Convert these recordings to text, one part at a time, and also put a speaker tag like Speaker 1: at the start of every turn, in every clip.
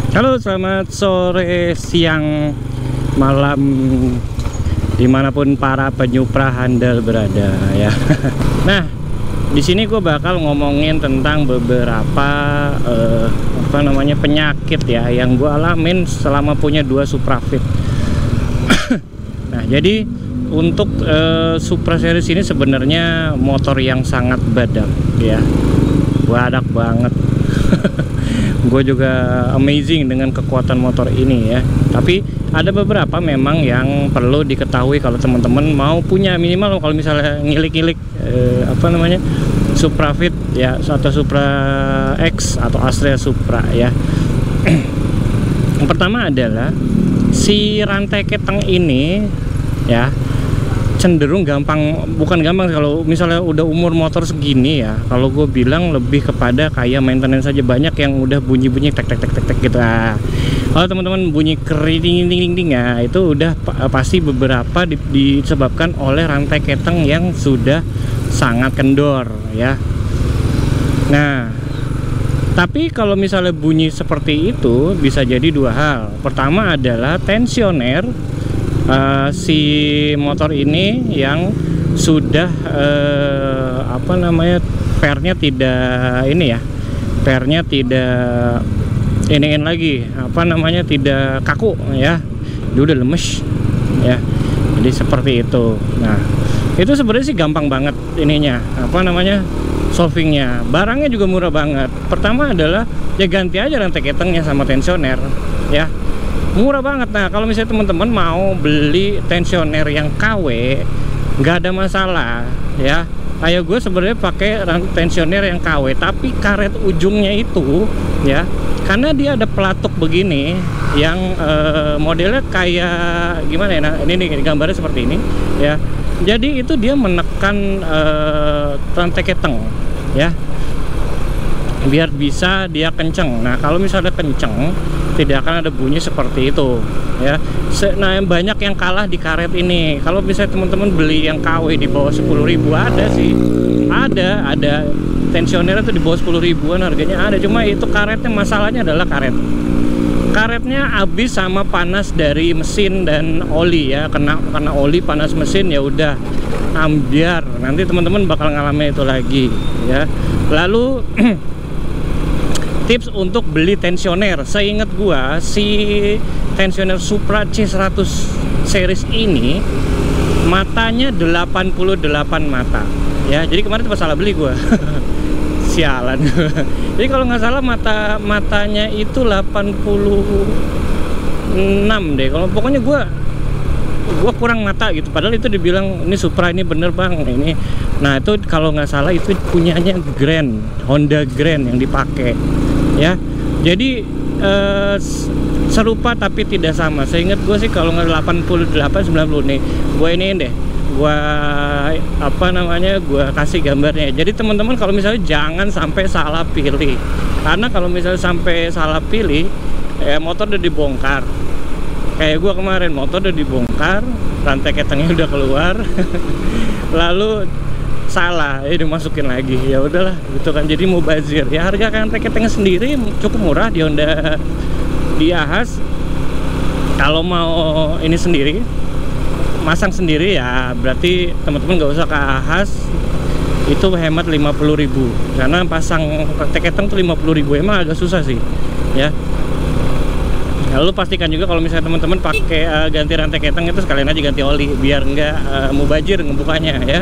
Speaker 1: Halo, selamat sore, siang, malam, dimanapun para penyupra handal berada ya. Nah, di sini gue bakal ngomongin tentang beberapa penyakit ya yang gue alamin selama punya 2 Supra Fit. Nah, jadi untuk Supra series ini sebenarnya motor yang sangat badak ya, badak banget. Gue juga amazing dengan kekuatan motor ini ya. Tapi ada beberapa memang yang perlu diketahui kalau teman-teman mau punya, minimal kalau misalnya ngilik-ngilik Supra Fit ya, atau Supra X atau Astrea Supra ya. Yang pertama adalah si rantai keteng ini ya cenderung bukan gampang kalau misalnya udah umur motor segini ya. Kalau gue bilang lebih kepada kayak maintenance saja, banyak yang udah bunyi-bunyi tek gitu. Kalau teman-teman bunyi kering ya, itu udah pasti beberapa disebabkan oleh rantai keteng yang sudah sangat kendor ya. Nah, tapi kalau misalnya bunyi seperti itu bisa jadi 2 hal. Pertama adalah tensioner si motor ini yang sudah pernya tidak tidak kaku ya, dia udah lemes ya, jadi seperti itu. Nah, itu sebenarnya sih gampang banget ininya, solvingnya. Barangnya juga murah banget. Pertama adalah ya ganti aja rantai ketengnya sama tensioner ya, murah banget. Nah, kalau misalnya teman-teman mau beli tensioner yang KW, nggak ada masalah ya. Kayak gue sebenarnya pakai tensioner yang KW, tapi karet ujungnya itu ya, karena dia ada pelatuk begini yang modelnya kayak gimana ya. Nah, ini nih gambarnya seperti ini ya. Jadi itu dia menekan rantai keteng ya, biar bisa dia kenceng. Nah, kalau misalnya kenceng tidak akan ada bunyi seperti itu ya. Nah, banyak yang kalah di karet ini. Kalau misalnya teman-teman beli yang KW di bawah 10.000, ada sih, ada tensioner itu di bawah 10 ribuan harganya ada. Cuma itu karetnya, masalahnya adalah karetnya habis sama panas dari mesin dan oli ya, karena oli panas mesin ya udah ambiar, nanti teman-teman bakal ngalamin itu lagi ya. Lalu tips untuk beli tensioner, seingat gua si tensioner Supra C100 series ini matanya 88 mata ya. Jadi kemarin tuh salah beli gua. Sialan. Jadi kalau nggak salah matanya itu 86 deh. Kalau pokoknya gua kurang mata gitu, padahal itu dibilang ini Supra ini bener bang ini. Nah, itu kalau nggak salah itu punyanya Honda Grand yang dipakai ya. Jadi serupa tapi tidak sama. Seingat gue sih kalau nggak 88 90 nih. Gue ini deh, gue kasih gambarnya. Jadi teman-teman kalau misalnya jangan sampai salah pilih, karena kalau misalnya sampai salah pilih motor udah dibongkar. Kayak gue kemarin, motor udah dibongkar, rantai ketengnya udah keluar, lalu salah, dimasukin lagi. Ya udahlah, gitu kan. Jadi mubazir. Ya harga rantai ketengnya sendiri cukup murah di Honda, di Ahas. Kalau mau ini sendiri, masang sendiri ya, berarti teman-teman nggak usah ke Ahas. Itu hemat 50.000, karena pasang rantai keteng tuh 50.000 emang agak susah sih ya. Lalu pastikan juga kalau misalnya teman-teman pakai ganti rantai keteng itu sekalian aja ganti oli, biar nggak mubazir ngebukanya ya.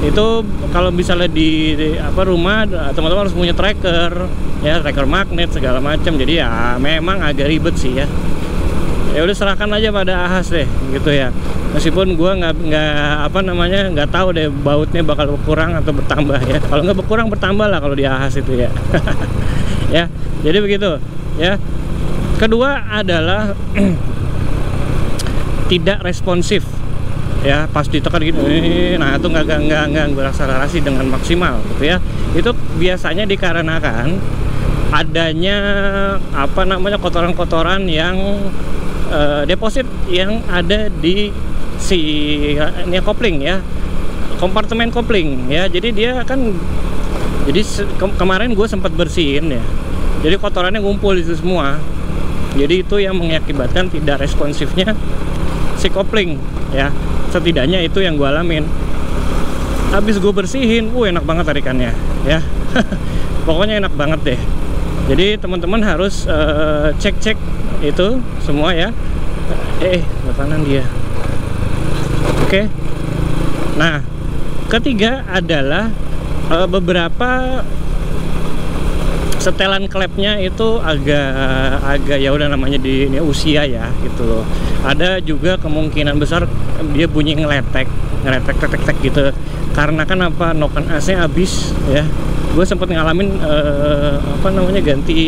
Speaker 1: Itu kalau misalnya di rumah teman-teman harus punya tracker ya, tracker magnet segala macam. Jadi ya memang agak ribet sih ya. Ya udah, serahkan aja pada Ahas deh gitu ya. Meskipun gua nggak tahu deh bautnya bakal berkurang atau bertambah ya. Kalau nggak berkurang bertambah lah kalau di Ahas itu ya. Ya, jadi begitu ya. Kedua adalah tidak responsif ya, pas ditekan gitu. Nah, itu nggak berakselerasi dengan maksimal gitu ya. Itu biasanya dikarenakan adanya kotoran-kotoran yang deposit yang ada di si ini kopling ya, kompartemen kopling ya. Jadi dia kan, jadi kemarin gue sempat bersihin ya, jadi kotorannya ngumpul itu semua Jadi itu yang mengakibatkan tidak responsifnya si kopling ya. Setidaknya itu yang gue alamin. Habis gue bersihin, enak banget tarikannya ya. Pokoknya enak banget deh. Jadi teman-teman harus cek-cek itu semua ya. Kanan dia. Oke. Nah, ketiga adalah beberapa setelan klepnya itu agak ya udah namanya di ini usia ya gitu loh. Ada juga kemungkinan besar dia bunyi ngeletek tek gitu. Karena kan apa, noken AC habis ya. Gue sempat ngalamin ganti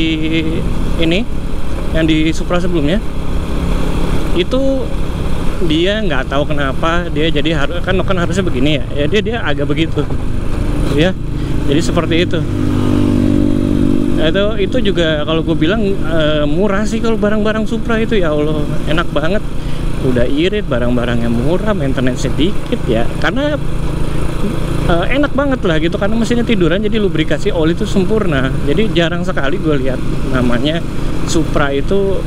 Speaker 1: ini yang di Supra sebelumnya. Itu dia nggak tahu kenapa dia jadi kan noken harusnya begini ya. Ya dia agak begitu. Ya. Jadi seperti itu. Itu juga kalau gue bilang murah sih kalau barang-barang Supra itu, ya Allah enak banget. Udah irit, barang-barangnya murah, maintenance sedikit ya, karena enak banget lah gitu, karena mesinnya tiduran, jadi lubrikasi oli itu sempurna. Jadi jarang sekali gue lihat namanya Supra itu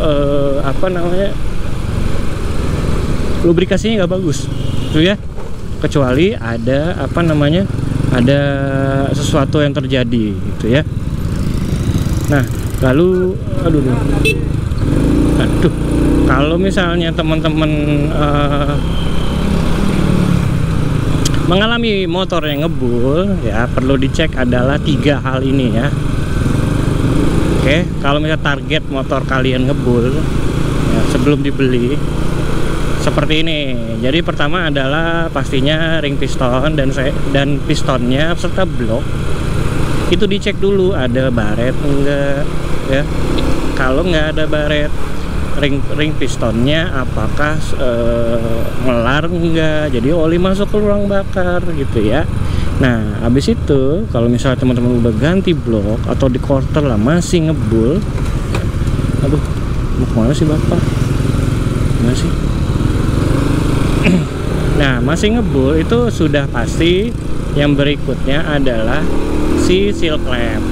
Speaker 1: lubrikasinya nggak bagus tuh ya, kecuali ada ada sesuatu yang terjadi gitu ya. Nah, lalu kalau misalnya teman-teman mengalami motor yang ngebul ya, perlu dicek adalah 3 hal ini ya. Oke, kalau misalnya target motor kalian ngebul ya, sebelum dibeli seperti ini. Jadi pertama adalah pastinya ring piston dan pistonnya serta blok itu dicek dulu ada baret enggak ya. Kalau nggak ada baret, ring pistonnya apakah melar enggak, jadi oli masuk ke ruang bakar gitu ya. Nah, habis itu kalau misalnya teman-teman udah ganti blok atau di quarter lah masih ngebul, mau kemana sih bapak? Masih nah, masih ngebul itu sudah pasti yang berikutnya adalah si seal clamp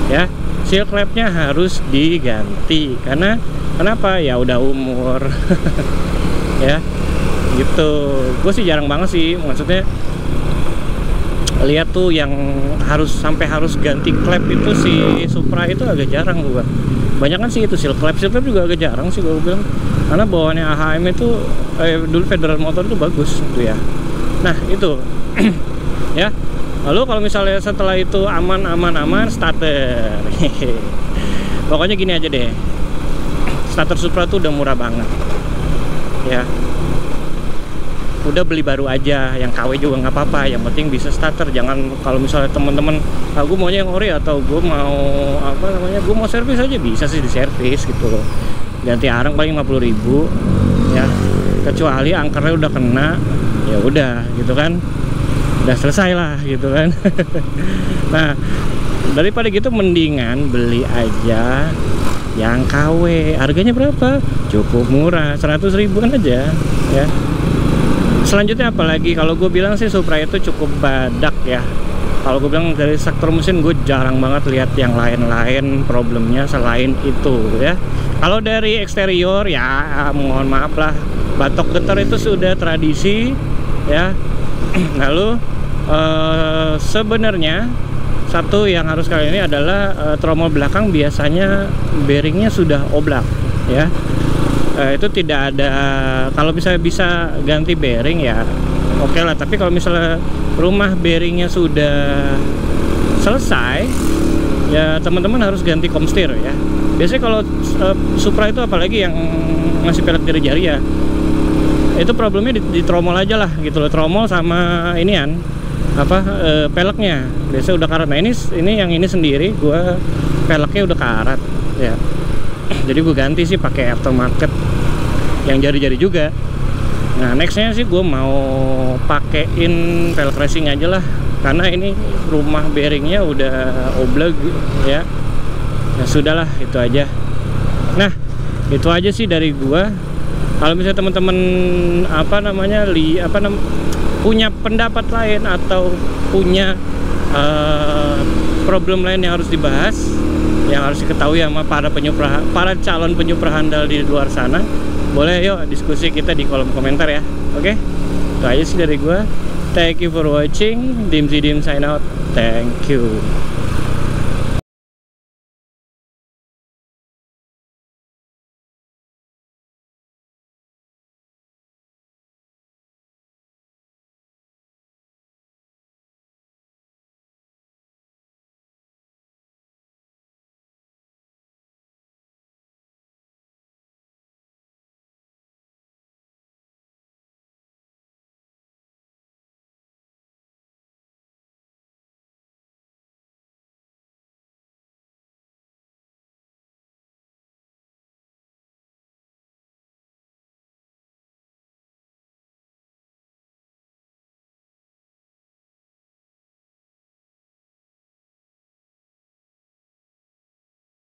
Speaker 1: ya. Seal clampnya harus diganti karena kenapa ya, udah umur ya gitu. Gue sih jarang banget sih, maksudnya lihat tuh yang harus ganti clamp itu si Supra itu agak jarang gua. Banyak kan sih itu seal clamp juga agak jarang sih gue bilang, karena bawaannya AHM itu dulu Federal Motor itu bagus tuh ya. Nah itu ya. Lalu kalau misalnya setelah itu aman starter. Pokoknya gini aja deh, starter Supra tuh udah murah banget ya. Udah beli baru aja, yang KW juga nggak apa-apa, yang penting bisa starter. Jangan kalau misalnya temen-temen gue maunya yang ori atau gue mau gue mau servis aja, bisa sih di servis gitu loh. Ganti arang paling 50.000 ya, kecuali angkernya udah kena ya udah gitu kan, udah selesai lah gitu kan. Nah, daripada gitu mendingan beli aja yang KW. Harganya berapa? Cukup murah, 100 ribuan aja ya. Selanjutnya apalagi, kalau gue bilang sih Supra itu cukup badak ya. Kalau gue bilang dari sektor mesin gue jarang banget lihat yang lain-lain problemnya selain itu ya. Kalau dari eksterior ya mohon maaf lah, batok getar itu sudah tradisi ya. Lalu sebenarnya satu yang harus kali ini adalah tromol belakang biasanya bearingnya sudah oblak ya. Itu tidak ada, kalau misalnya bisa ganti bearing ya oke lah, tapi kalau misalnya rumah bearingnya sudah selesai ya teman-teman harus ganti komstir ya. Biasanya kalau Supra itu apalagi yang masih pelek jari-jari ya, itu problemnya di tromol aja lah gitu loh, tromol sama inian peleknya biasanya udah karat. Nah ini yang ini sendiri gua peleknya udah karat ya, jadi gue ganti sih pakai aftermarket yang jari-jari juga. Nah nextnya sih gue mau pakein pelek racing aja lah, karena ini rumah bearingnya udah oblak ya. Ya sudahlah, itu aja. Nah itu aja sih dari gua. Kalau misalnya teman-teman punya pendapat lain atau punya problem lain yang harus dibahas, yang harus diketahui sama para calon penyupra handal di luar sana. Boleh yuk diskusi kita di kolom komentar ya. Oke, itu aja sih dari gua. Thank you for watching. Dimsi Dim sign out. Thank you.